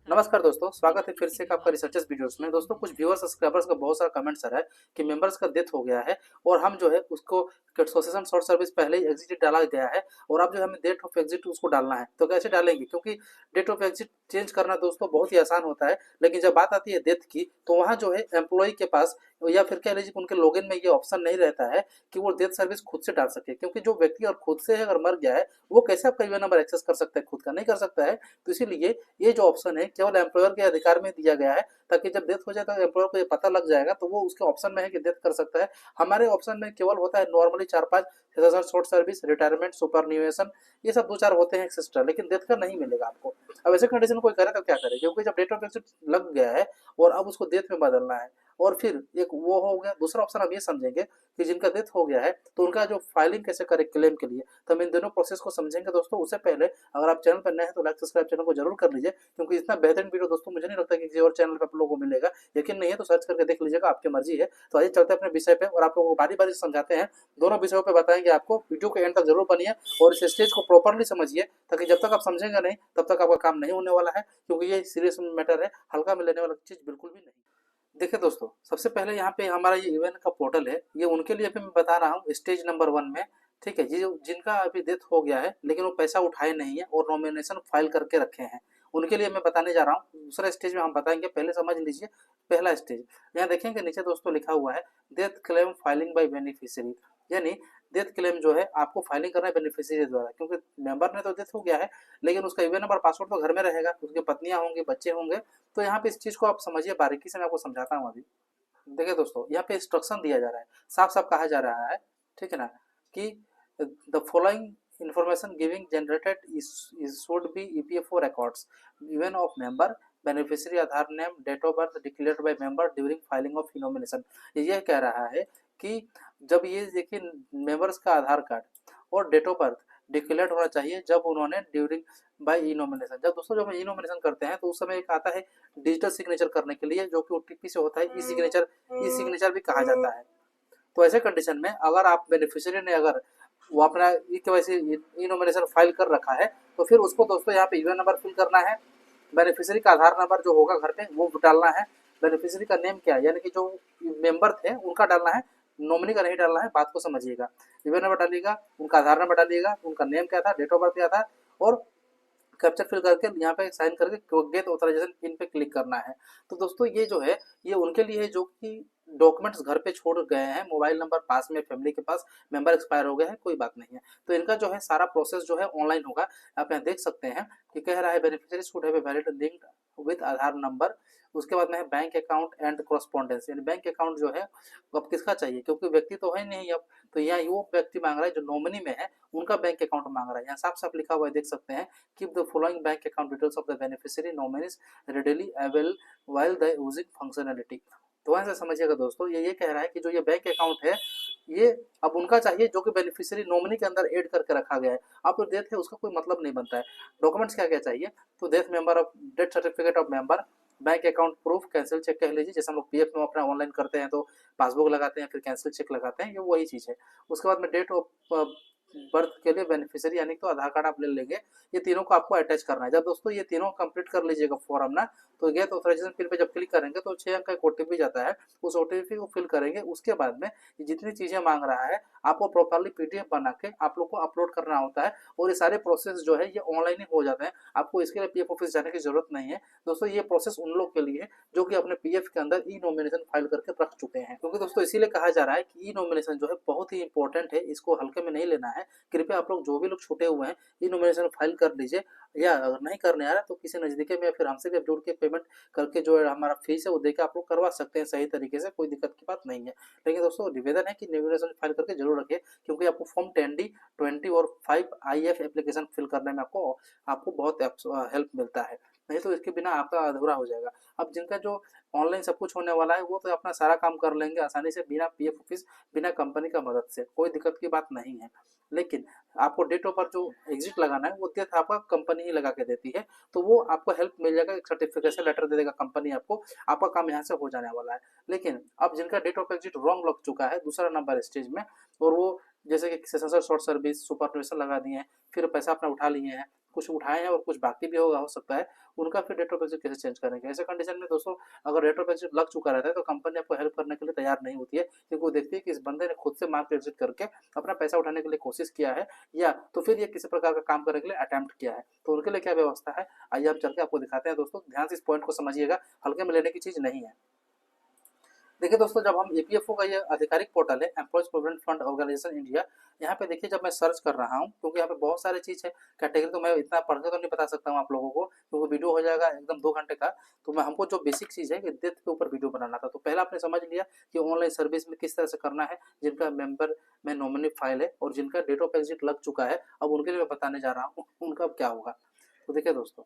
नमस्कार दोस्तों, स्वागत है फिर से एक आपका रिसर्चर्स वीडियोस में। दोस्तों, कुछ व्यूअर्स सब्सक्राइबर्स का बहुत सारा कमेंट्स आ रहा है कि मेंबर्स का डेथ हो गया है और हम जो है उसको सोसेशन शॉर्ट सर्विस पहले ही एग्जिट डाला गया है और अब जो हमें डेट ऑफ एग्जिट उसको डालना है। तो कैसे डालेंगे? क्योंकि डेट ऑफ एग्जिट चेंज करना दोस्तों बहुत ही आसान होता है, लेकिन जब बात आती है डेथ की तो वहाँ जो है एम्प्लॉय के पास या फिर कह लीजिए उनके लॉगिन में ये ऑप्शन नहीं रहता है कि वो डेथ सर्विस खुद से डाल सके। क्योंकि जो व्यक्ति और खुद से अगर मर गया है वो कैसे आपका यूएन नंबर एक्सेस कर सकता है? खुद का नहीं कर सकता है। तो इसीलिए ये जो ऑप्शन है केवल एम्प्लॉयर के अधिकार में दिया गया है, ताकि जब डेथ हो जाए तो एम्प्लॉयर को ये पता लग जाएगा, तो वो उसके ऑप्शन में है कि डेथ कर सकता है। हमारे ऑप्शन में केवल होता है नॉर्मली 4-5 जैसा शॉर्ट सर्विस, रिटायरमेंट, सुपरन्यूएशन, ये सब 2-4 होते हैं एक्सेट्रा, लेकिन डेथ का नहीं मिलेगा आपको। अब ऐसे कंडीशन कोई करे तो क्या करे? क्योंकि जब डेट ऑफ एक्सिट लग गया है और अब उसको डेथ में बदलना है, और फिर एक वो हो गया। दूसरा ऑप्शन हम ये समझेंगे कि जिनका डेथ हो गया है तो उनका जो फाइलिंग कैसे करें क्लेम के लिए, तो हम इन दोनों प्रोसेस को समझेंगे दोस्तों। उससे पहले अगर आप चैनल पर नए हैं तो लाइक सब्सक्राइब चैनल को जरूर कर लीजिए, क्योंकि इतना बेहतरीन वीडियो दोस्तों मुझे नहीं लगता कि किसी और चैनल पर आप लोगों को मिलेगा। यकीन नहीं है तो सर्च करके देख लीजिएगा, आपकी मर्जी है। तो आइए चलते हैं अपने विषय पे और आप लोगों को बारी बारी से समझाते हैं। दोनों विषयों पे बताएंगे आपको। वीडियो के एंड तक जरूर बनिए और इस स्टेज को प्रॉपरली समझिए, ताकि जब तक आप समझेंगे नहीं तब तक आपका काम नहीं होने वाला है, क्योंकि ये सीरियस मैटर है, हल्का में लेने वाला चीज बिल्कुल भी नहीं। देखिए दोस्तों, सबसे पहले यहाँ पे हमारा ये इवेंट का पोर्टल है, ये उनके लिए अभी मैं बता रहा हूँ स्टेज नंबर 1 में। ठीक है जी, जिनका अभी डेथ हो गया है लेकिन वो पैसा उठाए नहीं है और नॉमिनेशन फाइल करके रखे हैं, उनके लिए मैं बताने जा रहा हूँ। दूसरा स्टेज में हम बताएंगे, पहले समझ लीजिए पहला स्टेज। यहाँ देखेंगे नीचे दोस्तों लिखा हुआ है death claim filing by beneficiary, यानी डेथ क्लेम जो है आपको फाइलिंग करना है बेनिफिशियरी द्वारा। क्योंकि मेंबर ने तो डेथ हो गया है लेकिन उसका ईवेन नंबर पासवर्ड तो घर में रहेगा, उसकी पत्नियां होंगी, बच्चे होंगे। तो यहाँ पे इस चीज को आप समझिए, बारीकी से मैं आपको समझाता हूँ अभी। देखिए दोस्तों, यहाँ पे इंस्ट्रक्शन दिया जा रहा है, साफ साफ कहा जा रहा है, ठीक है ना, कि the following information giving generated is should be EPFO records even of member, beneficiary Aadhaar name, date of birth declared by member during filing of nomination. ये कह रहा है कि जब ये देखिए मेंबर्स का आधार कार्ड और डेट ऑफ बर्थ डिक्लेयर्ड होना चाहिए जब उन्होंने ड्यूरिंग बाय ई नॉमिनेशन। जब दोस्तों जब हम ई नॉमिनेशन करते हैं तो उस समय एक आता है डिजिटल सिग्नेचर करने के लिए, जो कि ओटीपी से होता है। ई सिग्नेचर भी कहा जाता है। तो ऐसे कंडीशन में अगर आप बेनिफिशियरी ने अगर वो अपना ई केवाईसी ई नॉमिनेशन फाइल कर रखा है तो फिर उसको दोस्तों यहाँ पे यूएन नंबर फिल करना है, बेनिफिशियरी का आधार नंबर जो होगा घर पे वो डालना है, बेनिफिशियरी का नेम क्या है यानी कि जो मेंबर थे उनका डालना है, नॉमिनी का नहीं डालना है। बात को समझिएगा। यूएन नंबर डालिएगा, उनका आधार नंबर डालिएगा, उनका नेम क्या था, डेट ऑफ बर्थ क्या था, और कैप्चर फिल करके यहाँ पे साइन करके गेट ऑथराइजेशन पिन पे क्लिक करना है। तो दोस्तों ये जो है ये उनके लिए है जो कि डॉक्यूमेंट्स घर पे छोड़ गए हैं, मोबाइल नंबर पास में फैमिली के पास, मेंबर एक्सपायर हो गया है, कोई बात नहीं है। तो इनका जो है सारा प्रोसेस जो है ऑनलाइन होगा। आप यहाँ देख सकते हैं कि कह रहा है beneficiary should have a valid linked with Aadhaar number. उसके बाद में है बैंक अकाउंट एंड कॉरेस्पॉन्डेंस, यानी बैंक अकाउंट जो है अब किसका चाहिए, क्योंकि व्यक्ति तो है नहीं अब। तो यहाँ वो व्यक्ति मांग रहा है जो नॉमिनी में है, उनका बैंक अकाउंट मांग रहा है। यहाँ साफ साफ लिखा हुआ है, देख सकते हैं, keep the following bank account details of the beneficiary nominees readily available while the using functionality. तो वहां से समझिएगा दोस्तों, ये कह रहा है कि जो ये बैंक अकाउंट है ये अब उनका चाहिए जो कि बेनिफिशियरी नॉमिनी के अंदर ऐड करके रखा गया है। आप जो डेथ है उसका कोई मतलब नहीं बनता है। डॉक्यूमेंट्स क्या क्या चाहिए, तो death member of death certificate of member, bank account proof, cancel cheque कह लीजिए, जैसे हम लोग पीएफ में अपना ऑनलाइन करते हैं तो पासबुक लगाते हैं फिर कैंसिल चेक लगाते हैं, ये वही चीज है। उसके बाद में डेट ऑफ बर्थ के लिए बेनिफिशियरी यानी तो आधार कार्ड आप ले लेंगे। ये तीनों को आपको अटैच करना है। जब दोस्तों ये तीनों कंप्लीट कर लीजिएगा फॉर्म ना, तो गेट ऑथराइजेशन पिन पे जब क्लिक करेंगे तो 6 अंक का एक ओटीपी जाता है, उस ओटीपी को फिल करेंगे। उसके बाद में जितनी चीजें मांग रहा है आपको प्रॉपरली पीडीएफ बना के आप लोग को अपलोड करना होता है, और ये सारे प्रोसेस जो है ये ऑनलाइन ही हो जाते हैं। आपको इसके लिए पीएफ ऑफिस जाने की जरूरत नहीं है दोस्तों। ये प्रोसेस उन लोग के लिए है जो कि अपने पीएफ के अंदर ई नॉमिनेशन फाइल करके रख चुके हैं। क्योंकि दोस्तों इसीलिए कहा जा रहा है कि ई नॉमिनेशन जो है बहुत ही इंपॉर्टेंट है, इसको हल्के में नहीं लेना है। कृपया आप लोग जो भी लोग छूटे हुए हैं ई नॉमिनेशन फाइल कर लीजिए, या अगर नहीं करने आ रहा तो किसी नजदीकी में या फिर हमसे भी जुड़ के पेमेंट करके जो है हमारा फीस है वो देकर आप लोग करवा सकते हैं सही तरीके से, कोई दिक्कत की बात नहीं है। लेकिन दोस्तों निवेदन है कि नॉमिनेशन फाइल करके जरूर रखिए, क्योंकि आपको फॉर्म 10D 20 और 5IF एप्लीकेशन फिल करने में आपको बहुत हेल्प मिलता है। नहीं तो इसके बिना आपका अधूरा हो जाएगा। अब जिनका जो ऑनलाइन सब कुछ होने वाला है वो तो अपना सारा काम कर लेंगे आसानी से, बिना पीएफ ऑफिस, बिना कंपनी का मदद से, कोई दिक्कत की बात नहीं है। लेकिन आपको डेट ऑफ बर्थ जो एग्जिट लगाना है वो डेट आपका कंपनी ही लगा के देती है, तो वो आपको हेल्प मिल जाएगा, एक सर्टिफिकेशन लेटर दे देगा कंपनी आपको, आपका काम यहाँ से हो जाने वाला है। लेकिन अब जिनका डेट ऑफ एग्जिट रॉन्ग लग चुका है दूसरा नंबर स्टेज में, और वो जैसे कि सेशनर शॉर्ट सर्विस सुपरविजन लगा दिए हैं, फिर पैसा अपना उठा लिए हैं, कुछ उठाए हैं और कुछ बाकी भी होगा, हो सकता है, उनका फिर डेट ऑफ एग्जिट कैसे चेंज करेंगे। ऐसे कंडीशन में दोस्तों अगर डेट ऑफ एग्जिट लग चुका रहता है तो कंपनी आपको हेल्प करने के लिए तैयार नहीं होती है, क्योंकि वो देखती है कि इस बंदे ने खुद से मार्केट एग्जिट करके अपना पैसा उठाने के लिए कोशिश किया है या तो फिर ये किसी प्रकार का काम करने के लिए अटेम्प्ट किया है। तो उनके लिए क्या व्यवस्था है, आइए हम चल के आपको दिखाते हैं दोस्तों। ध्यान से इस पॉइंट को समझिएगा, हल्के में लेने की चीज नहीं है। देखिए दोस्तों, जब हम ईपीएफओ का ये आधिकारिक पोर्टल है, employees provident fund organisation India, यहाँ पे देखिए जब मैं सर्च कर रहा हूँ, क्योंकि यहाँ पे बहुत सारी चीज़ है, कैटेगरी तो मैं इतना पढ़ के तो नहीं बता सकता हूँ आप लोगों को, क्योंकि वीडियो हो जाएगा एकदम 2 घंटे का। तो मैं हमको जो बेसिक चीज़ है कि डेथ के ऊपर वीडियो बनाना था, तो पहला आपने समझ लिया कि ऑनलाइन सर्विस में किस तरह से करना है, जिनका मेंबर में नॉमिनी फाइल है और जिनका डेट ऑफ एग्जिट लग चुका है, अब उनके लिए मैं बताने जा रहा हूँ उनका अब क्या होगा। तो देखिए दोस्तों,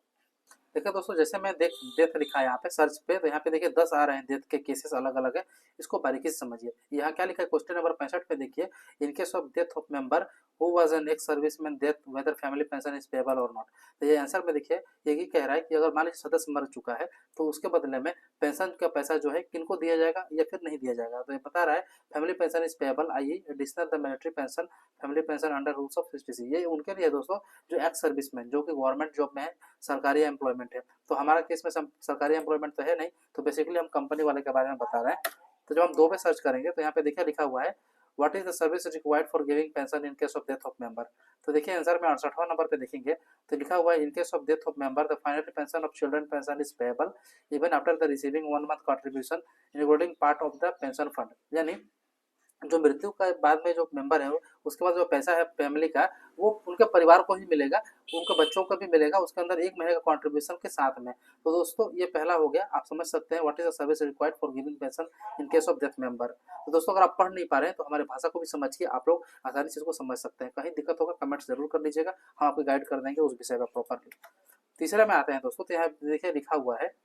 जैसे मैं डेथ लिखा है यहाँ पे सर्च पे, तो यहाँ पे देखिए 10 आ रहे हैं डेथ के केसेस अलग अलग है। इसको बारीकी से समझिए। यहाँ क्या लिखा है, क्वेश्चन नंबर 65 पे देखिए, in case of death of member who was an ex serviceman death whether family pension is payable or not. तो ये आंसर में देखिए यही कह रहा है कि अगर मान लीजिए सदस्य मर चुका है तो उसके बदले में पेंशन का पैसा जो है किनको दिया जाएगा या फिर नहीं दिया जाएगा। तो ये बता रहा है family pension is payable, I additional the military pension, family pension under rules of 60C। ये उनके लिए दोस्तों जो एक्स सर्विसमैन जो कि गवर्नमेंट जॉब में है, सरकारी एम्प्लॉयमेंट है। तो हमारा केस में सरकारी एम्प्लॉयमेंट तो है नहीं, तो बेसिकली हम कंपनी वाले के बारे में बता रहे हैं। तो जब हम 2 पे सर्च करेंगे तो यहाँ पे देखिए लिखा हुआ है what is the service required for giving pension in case of death of member. तो देखिए आंसर में 68वां नंबर पे देखेंगे तो लिखा हुआ है इन case of death of member the final pension of children pension is payable even after the receiving 1 month contribution including part of the pension fund. यानी जो मृत्यु का बाद में जो मेंबर है उसके बाद जो पैसा है फैमिली का, वो उनके परिवार को ही मिलेगा, उनके बच्चों को भी मिलेगा, उसके अंदर 1 महीने का कंट्रीब्यूशन के साथ में। तो दोस्तों ये पहला हो गया, आप समझ सकते हैं what is the service required for giving pension in case of death member. तो दोस्तों अगर आप पढ़ नहीं पा रहे हैं तो हमारी भाषा को भी समझिए, आप लोग आसानी से इसको समझ सकते हैं। कहीं दिक्कत होगा कमेंट जरूर कर लीजिएगा, हम आपको गाइड कर देंगे उस विषय पर प्रॉपरली। तीसरा में आते हैं दोस्तों, तो यहाँ देखिए लिखा हुआ है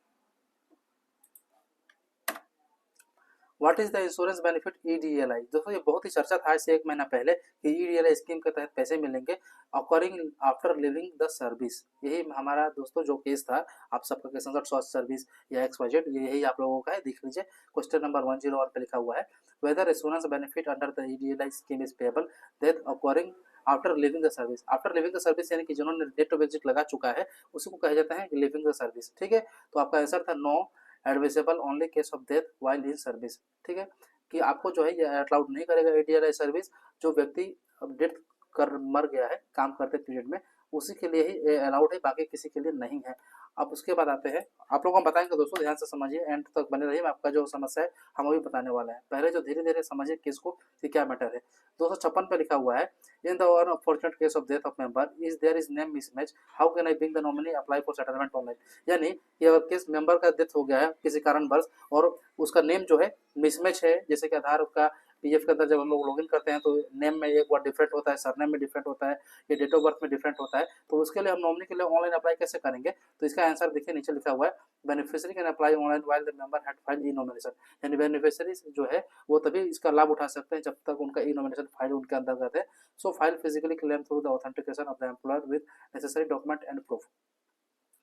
what is the insurance benefit EDLI. दोस्तों ये बहुत ही चर्चा था इससे 1 महीना पहले कि ईडीएलआई स्कीम के तहत पैसे मिलेंगे occurring after living the service. यही हमारा दोस्तों जो केस था, आप सबका केस आंसर शॉर्ट सर्विस या XYZ, यही आप लोगों का है, देख लीजिए क्वेश्चन नंबर 101 पे लिखा हुआ है whether insurance benefit under the EDLI scheme is payable death occurring after living the service. After living the service यानी कि जिन्होंने डेट ऑफ एग्जिट लगा चुका है उसी को कहा जाता है लिविंग द सर्विस। ठीक है, तो आपका आंसर था no, admissible only case of death while in service. ठीक है, कि आपको जो है ये अलाउड नहीं करेगा ईडीएलआई सर्विस, जो व्यक्ति डेथ कर मर गया है काम करते पीरियड में, उसी के लिए ही अलाउड है, बाकी किसी के लिए नहीं है। अब उसके बाद आते हैं, आप लोगों को बताएंगे दोस्तों, ध्यान से समझिए, एंड तक बने रहिए, आपका जो समस्या है हम अभी बताने वाले हैं। पहले जो धीरे धीरे समझिए किसको कि क्या मैटर है। 256 पे लिखा हुआ है in the unfortunate case of death of member is there is name mismatch how can I being the nominee apply for settlement online. यानी ये अगर किस मेंबर का डेथ हो गया है किसी कारणवश और उसका नेम जो है मिसमैच है, जैसे कि आधार का पीएफ के अंदर जब हम लोग लॉगिन करते हैं तो नेम में एक बार डिफरेंट होता है, सरनेम में डिफरेंट होता है, ये डेट ऑफ बर्थ में डिफरेंट होता है, तो उसके लिए हम नॉमिनी के लिए ऑनलाइन अप्लाई कैसे करेंगे। तो इसका आंसर देखिए नीचे लिखा हुआ है beneficiary can apply online while the member had filed E nomination. यानी बेनिफिशियरी जो है वो तभी इसका लाभ उठा सकते हैं जब तक उनका ई नॉमिनेशन फाइल उनके अंतर्गत है। So file physically claim through the authentication of the employer with necessary document and proof.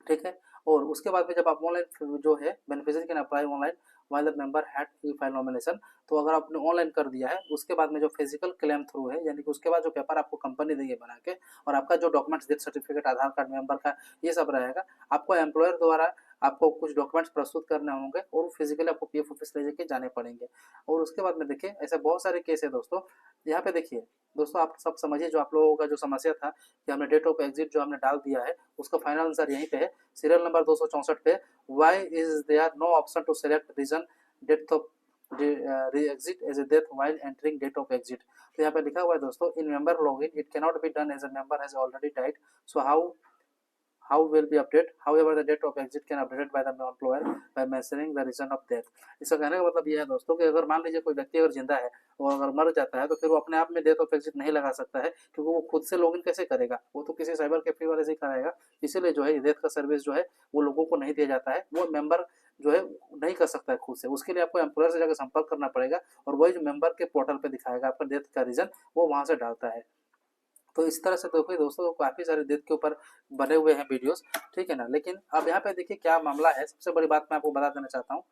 ठीक है, और उसके बाद में जब आप ऑनलाइन जो है beneficiary can apply online while the member had E file nomination, तो अगर आपने ऑनलाइन कर दिया है उसके बाद में जो फिजिकल क्लेम थ्रू है, यानी कि उसके बाद जो पेपर आपको कंपनी देगी बना के और आपका जो डॉक्यूमेंट्स डेथ सर्टिफिकेट आधार कार्ड मेंबर का ये सब रहेगा, आपको एम्प्लॉयर द्वारा आपको कुछ डॉक्यूमेंट्स प्रस्तुत करने होंगे और फिजिकली आपको पीएफ ऑफिस ले जाके जाने पड़ेंगे। और उसके बाद में देखिए ऐसे बहुत सारे केस है दोस्तों। यहाँ पे देखिए दोस्तों, आप सब समझिए जो आप लोगों का जो समस्या था कि हमने डेट ऑफ एग्जिट जो हमने डाल दिया है उसका फाइनल आंसर यहीं पे है, सीरियल नंबर 264 पे why is there no option to select reason death of exit as a death while entering date of exit। तो यहाँ पे लिखा हुआ है दोस्तों in member login it cannot be done as a member has already died, so how will be updated, however the date of exit can updated by the employer by mentioning the reason of death। इसका कहने का मतलब ये है दोस्तों कि अगर मान लीजिए कोई व्यक्ति अगर जिंदा है और अगर मर जाता है तो फिर वो अपने आप में डेथ ऑफ एग्जिट नहीं लगा सकता है, क्योंकि वो खुद से लॉगिन कैसे करेगा, वो तो किसी साइबर कैफे वाले से ही कराएगा। इसीलिए जो है डेथ का सर्विस जो है वो लोगों को नहीं दिया जाता है, वो मेंबर जो है नहीं कर सकता है खुद से, उसके लिए आपको एम्प्लॉयर से जाकर संपर्क करना पड़ेगा और वही जो मेंबर के पोर्टल पे दिखाएगा आपका डेथ का रीजन, वो वहां से डालता है। तो इस तरह से देखिए दोस्तों काफी सारे डेथ के ऊपर बने हुए हैं वीडियोस, ठीक है ना। लेकिन अब यहाँ पे देखिए क्या मामला है, सबसे बड़ी बात मैं आपको बता देना चाहता हूँ।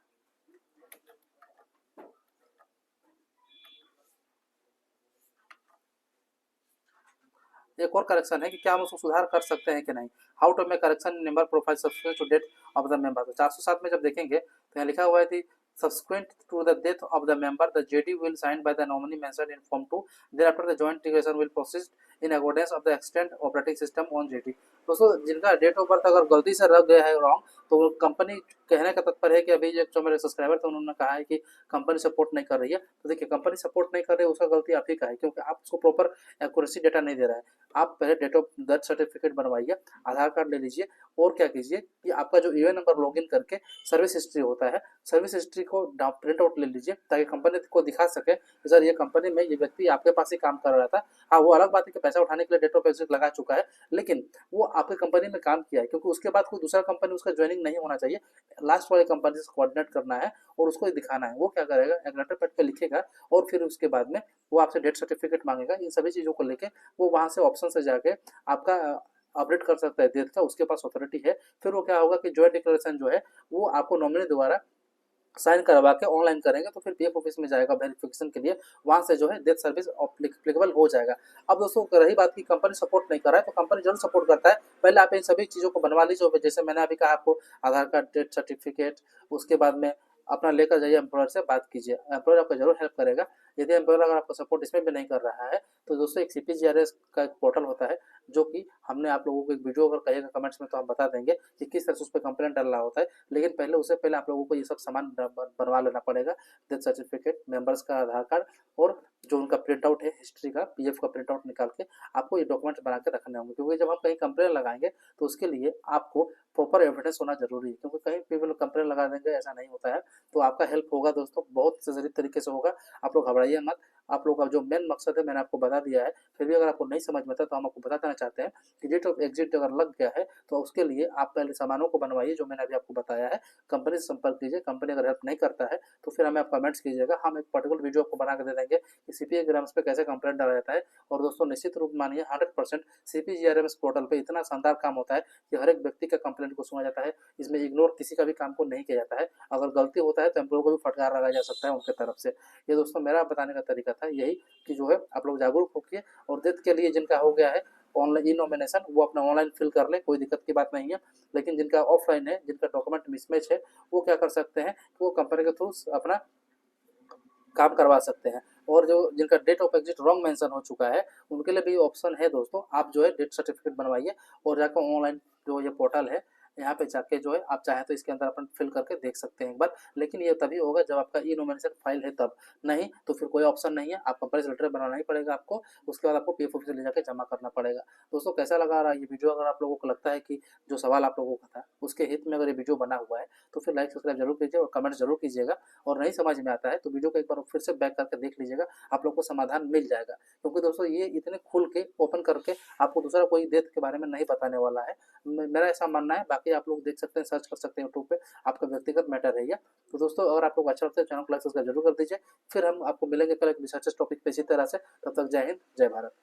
एक और करेक्शन है कि क्या हम उसको सुधार कर सकते हैं कि नहीं। How to make correction in member profile subsequent to death of the member. तो 407 में जब देखेंगे तो यहाँ लिखा हुआ है कि subsequent to the death of the member, the JD will signed by the nominee mentioned in Form 2. Thereafter, the joint declaration will proceed in accordance of the extent operating system on JD. दोस्तों जिनका date of birth अगर गलती से रख गया है wrong, तो company कहने का तात्पर्य है कि अभी जो मेरे सब्सक्राइबर थे उन्होंने कहा है कि कंपनी सपोर्ट नहीं कर रही है। तो देखिए कंपनी सपोर्ट नहीं कर रही है, उसका गलती आप ही का है, क्योंकि आप उसको प्रॉपर एक्यूरेसी डेटा नहीं दे रहा है। आप पहले डेट ऑफ बर्थ सर्टिफिकेट बनवाइए, आधार कार्ड ले लीजिए, और क्या कीजिए कि आपका जो यूएन नंबर लॉगिन करके सर्विस हिस्ट्री होता है, सर्विस हिस्ट्री को प्रिंट आउट ले लीजिए, ताकि कंपनी को दिखा सके कि सर ये कंपनी में ये व्यक्ति आपके पास ही काम कर रहा था। हाँ, वो अलग बात है कि पैसा उठाने के लिए डेट ऑफ एग्जिट लगा चुका है, लेकिन वो आपकी कंपनी में काम किया है, क्योंकि उसके बाद कोई दूसरा कंपनी उसका ज्वाइनिंग नहीं होना चाहिए। लास्ट वाली कंपनी से कोऑर्डिनेट करना है और उसको दिखाना है। वो क्या करेगा, एक लेटर पैड पे लिखेगा और फिर उसके बाद में वो आपसे डेथ सर्टिफिकेट मांगेगा। इन सभी चीज़ों को लेके वो वहाँ से ऑप्शन से जाके आपका अपडेट कर सकता है डेथ का, उसके पास अथॉरिटी है। फिर वो क्या होगा कि जॉइंट डिक्लेरेशन जो है वो आपको नॉमिनी द्वारा साइन करवा के ऑनलाइन करेंगे, तो फिर पीएफ ऑफिस में जाएगा वेरिफिकेशन के लिए, वहां से जो है डेथ सर्विस अप्लीकेबल हो जाएगा। अब दोस्तों रही बात की कंपनी सपोर्ट नहीं कर रहा है, तो कंपनी जरूर सपोर्ट करता है। पहले आप इन सभी चीज़ों को बनवा लीजिए, जैसे मैंने अभी कहा आपको, आधार कार्ड, डेथ सर्टिफिकेट, उसके बाद में अपना लेकर जाइए, एम्प्लॉयर से बात कीजिए, एम्प्लॉयर आपको जरूर हेल्प करेगा। यदि एम्प्लॉयर अगर आपको सपोर्ट इसमें भी नहीं कर रहा है, तो दोस्तों एक सीपीजीआरएस का एक पोर्टल होता है, जो कि हमने आप लोगों को एक वीडियो अगर कहिएगा कमेंट्स में तो हम बता देंगे कि किस तरह से उस पर कंप्लेंट डालना होता है। लेकिन पहले उससे पहले आप लोगों को ये सब सामान बनवा लेना पड़ेगा, डेथ सर्टिफिकेट, मेंबर्स का आधार कार्ड, और जो उनका प्रिंट आउट है हिस्ट्री का, पीएफ का प्रिंट आउट निकाल के आपको ये डॉक्यूमेंट बना के रखने होंगे, क्योंकि जब आप कहीं कंप्लेन लगाएंगे तो उसके लिए आपको प्रॉपर एविडेंस होना जरूरी है, क्योंकि कहीं पे भी लोग कंप्लेन लगा देंगे, ऐसा नहीं होता है। तो आपका हेल्प होगा दोस्तों, बहुत जरूरी तरीके से होगा, आप लोग घबराइए मत। आप लोग का जो मेन मकसद है मैंने आपको बता दिया है, फिर भी अगर आपको नहीं समझ में आता तो हम आपको बता देना चाहते हैं कि डेट ऑफ एग्जिट अगर लग गया है तो उसके लिए आप पहले सामानों को बनवाइए, जो मैंने अभी आपको बताया है। कंपनी से संपर्क कीजिए, कंपनी अगर हेल्प नहीं करता है तो फिर हमें आप कमेंट्स कीजिएगा, हम एक पर्टिकुलर वीडियो आपको बना के दे देंगे कि सीपीए ग्राम्स पे कैसे कंप्लेंट डाला जाता है। और दोस्तों निश्चित रूप मानिए 100% सीपीजीआरएमएस पोर्टल पे इतना शानदार काम होता है कि हर एक व्यक्ति का कंप्लेंट को सुना जाता है, इसमें इग्नोर किसी का भी काम को नहीं किया जाता है। अगर गलती होता है तो एम्प्लॉयर को भी फटकार लगाया जा सकता है उनके तरफ से। ये दोस्तों मेरा बताने का तरीका था यही, कि जो है आप लोग जागरूक होकर, और डेथ के लिए जिनका हो गया है ऑनलाइन ई नॉमिनेशन, वो अपना ऑनलाइन फिल कर ले, कोई दिक्कत की बात नहीं है। लेकिन जिनका ऑफलाइन है, जिनका डॉक्यूमेंट मिसमैच है, वो क्या कर सकते हैं कि वो कंपनी के थ्रू अपना काम करवा सकते हैं। और जो जिनका date of exit wrong mention हो चुका है, उनके लिए भी ऑप्शन है दोस्तों, आप जो है डेथ सर्टिफिकेट बनवाइए और जाकर ऑनलाइन जो ये पोर्टल है यहाँ पे जाके जो है आप चाहें तो इसके अंदर अपन फिल करके देख सकते हैं एक बार। लेकिन ये तभी होगा जब आपका ई नॉमिनेशन फाइल है तब, नहीं तो फिर कोई ऑप्शन नहीं है, आप कंपनी लेटर बनाना ही पड़ेगा आपको। उसके बाद आपको पीएफ ऑफिस ले जाकर जमा करना पड़ेगा। दोस्तों कैसा लगा रहा ये वीडियो, अगर आप लोगों को लगता है कि जो सवाल आप लोगों का था उसके हित में अगर ये वीडियो बना हुआ है तो फिर लाइक सब्सक्राइब जरूर कीजिए और कमेंट जरूर कीजिएगा। और नहीं समझ में आता है तो वीडियो को एक बार फिर से बैक करके देख लीजिएगा, आप लोग को समाधान मिल जाएगा। क्योंकि दोस्तों ये इतने खुल के ओपन करके आपको दूसरा कोई डेथ के बारे में नहीं बताने वाला है, मेरा ऐसा मानना है। बाकी आप लोग देख सकते हैं, सर्च कर सकते हैं यूट्यूब पे, आपका व्यक्तिगत मैटर है ये। तो दोस्तों अगर आप लोग अच्छा लगता है चैनल को लाइक सब्सक्राइब जरूर कर दीजिए। फिर हम आपको मिलेंगे कल एक रिसर्च टॉपिक पे इसी तरह से। तब तक जय हिंद, जय भारत।